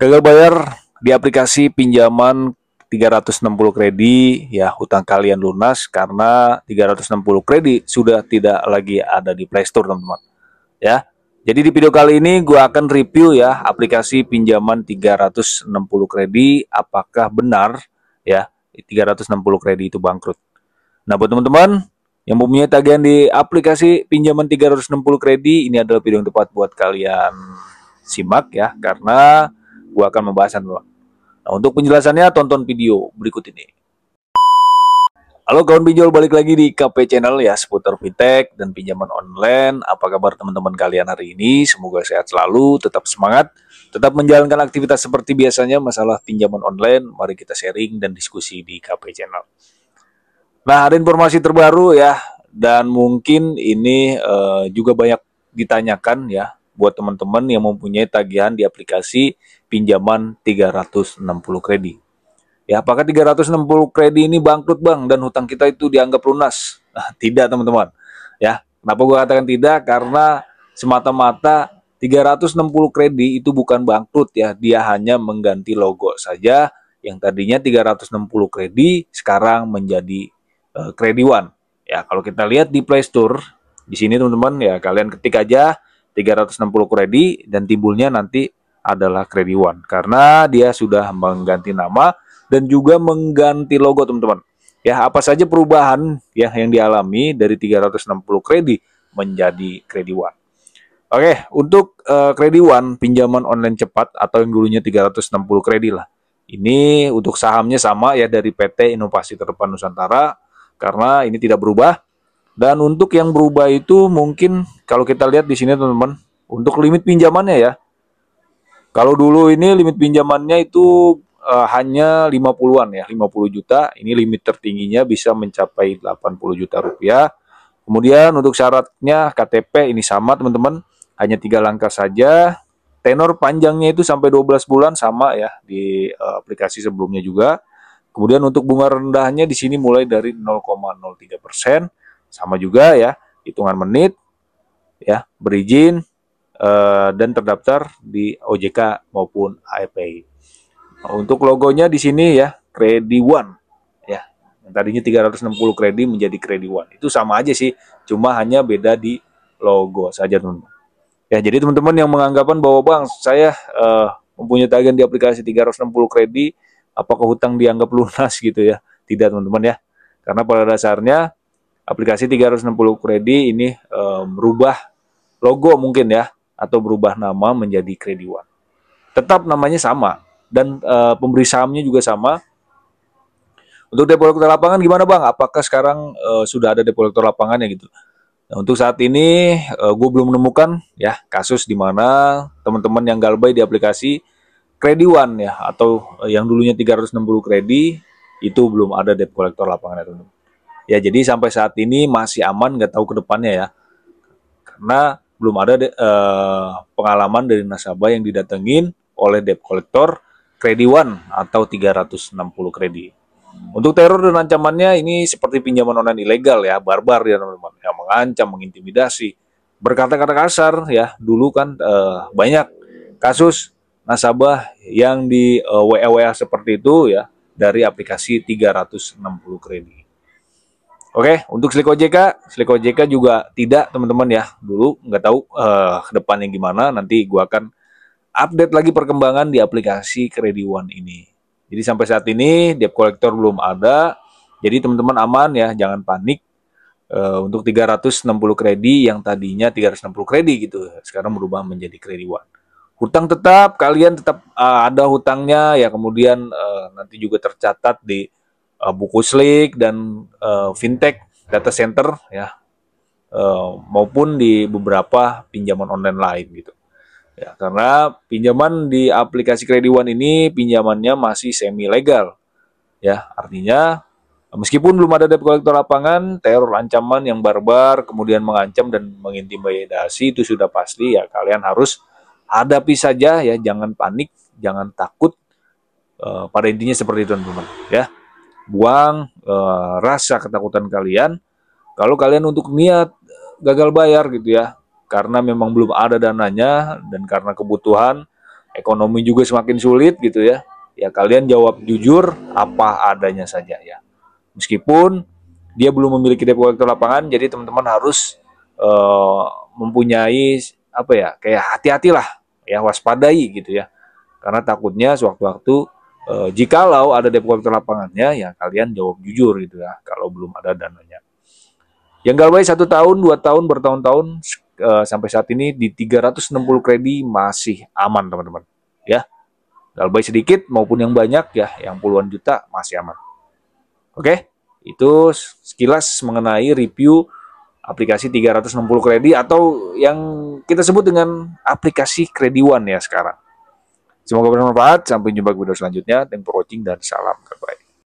Gagal bayar di aplikasi pinjaman 360 kredit, ya hutang kalian lunas karena 360 kredit sudah tidak lagi ada di Play Store, teman-teman. Ya. Jadi di video kali ini gue akan review ya aplikasi pinjaman 360 kredit, apakah benar ya 360 kredit itu bangkrut. Nah, buat teman-teman yang mempunyai tagihan di aplikasi pinjaman 360 kredit, ini adalah video yang tepat buat kalian simak ya, karena gua akan membahasnya. Nah, untuk penjelasannya tonton video berikut ini. Halo kawan pinjol, balik lagi di KP Channel ya, seputar fintech dan pinjaman online. Apa kabar teman-teman kalian hari ini? Semoga sehat selalu, tetap semangat, tetap menjalankan aktivitas seperti biasanya. Masalah pinjaman online, mari kita sharing dan diskusi di KP Channel. Nah, ada informasi terbaru ya, dan mungkin ini juga banyak ditanyakan ya buat teman-teman yang mempunyai tagihan di aplikasi pinjaman 360 kredit. Ya, apakah 360 kredit ini bangkrut bang dan hutang kita itu dianggap lunas? Nah, tidak teman-teman. Ya, kenapa gue katakan tidak? Karena semata-mata 360 kredit itu bukan bangkrut ya, dia hanya mengganti logo saja. Yang tadinya 360 kredit sekarang menjadi Credit One. Ya, kalau kita lihat di Play Store, di sini teman-teman ya, kalian ketik aja 360 kredit dan timbulnya nanti adalah Credit One karena dia sudah mengganti nama dan juga mengganti logo, teman-teman. Ya, apa saja perubahan ya yang dialami dari 360 kredit menjadi Credit One. Oke, untuk Credit One pinjaman online cepat atau yang dulunya 360 kredit lah. Ini untuk sahamnya sama ya dari PT Inovasi Terdepan Nusantara, karena ini tidak berubah. Dan untuk yang berubah itu mungkin kalau kita lihat di sini teman-teman, untuk limit pinjamannya ya. Kalau dulu ini limit pinjamannya itu hanya 50-an ya, 50 juta. Ini limit tertingginya bisa mencapai 80 juta rupiah. Kemudian untuk syaratnya KTP ini sama teman-teman, hanya 3 langkah saja. Tenor panjangnya itu sampai 12 bulan sama ya di aplikasi sebelumnya juga. Kemudian untuk bunga rendahnya di sini mulai dari 0,03%, sama juga ya, hitungan menit, ya, berizin dan terdaftar di OJK maupun API. Untuk logonya di sini ya, Credit One, ya, yang tadinya 360 kredit menjadi Credit One. Itu sama aja sih, cuma hanya beda di logo saja teman-teman. Ya, jadi teman-teman yang menganggapan bahwa bang saya mempunyai tagihan di aplikasi 360 kredit, apakah hutang dianggap lunas gitu ya? Tidak teman-teman ya. Karena pada dasarnya aplikasi 360 kredit ini merubah logo mungkin ya, atau berubah nama menjadi Credit One. Tetap namanya sama dan pemberi sahamnya juga sama. Untuk debt collector lapangan gimana bang? Apakah sekarang sudah ada debt collector lapangannya gitu? Nah, untuk saat ini gue belum menemukan ya kasus di mana teman-teman yang galbay di aplikasi Credit One ya, atau yang dulunya 360 kredit itu belum ada debt collector lapangan ya teman-teman. Ya, jadi sampai saat ini masih aman, nggak tahu ke depannya ya. Karena belum ada pengalaman dari nasabah yang didatengin oleh debt collector Credit One atau 360 kredit. Untuk teror dan ancamannya ini seperti pinjaman online ilegal ya, barbar ya teman-teman. Yang mengancam, mengintimidasi, berkata-kata kasar ya. Dulu kan banyak kasus nasabah yang di WA seperti itu ya, dari aplikasi 360 kredit. Oke, untuk Slik OJK juga tidak teman-teman ya. Dulu nggak tahu ke depannya gimana. Nanti gua akan update lagi perkembangan di aplikasi Credit One ini. Jadi sampai saat ini debt collector belum ada. Jadi teman-teman aman ya, jangan panik. Untuk 360 kredit yang tadinya 360 kredit gitu, sekarang berubah menjadi Credit One. Hutang tetap, kalian tetap ada hutangnya ya, kemudian nanti juga tercatat di buku Slik dan fintech data center ya, maupun di beberapa pinjaman online lain gitu. Ya, karena pinjaman di aplikasi Credit One ini pinjamannya masih semi legal. Ya, artinya meskipun belum ada debt collector lapangan, teror ancaman yang barbar kemudian mengancam dan mengintimidasi itu sudah pasti ya, kalian harus hadapi saja ya, jangan panik, jangan takut. Pada intinya seperti itu teman-teman ya. Buang rasa ketakutan kalian. Kalau kalian untuk niat gagal bayar gitu ya, karena memang belum ada dananya dan karena kebutuhan, ekonomi juga semakin sulit gitu ya. Ya kalian jawab jujur apa adanya saja ya. Meskipun dia belum memiliki debt collector lapangan, jadi teman-teman harus mempunyai apa ya, kayak hati-hatilah ya, waspadai gitu ya. Karena takutnya sewaktu-waktu jikalau ada debt collector lapangannya ya kalian jawab jujur gitu ya kalau belum ada dananya. Yang Galbay 1 tahun, 2 tahun, bertahun-tahun sampai saat ini di 360 kredit masih aman teman-teman. Ya, Galbay sedikit maupun yang banyak ya, yang puluhan juta masih aman. Oke, itu sekilas mengenai review aplikasi 360 kredit atau yang kita sebut dengan aplikasi Kredi One ya sekarang. Semoga bermanfaat. Sampai jumpa di video selanjutnya. Thanks for watching dan salam Galbay.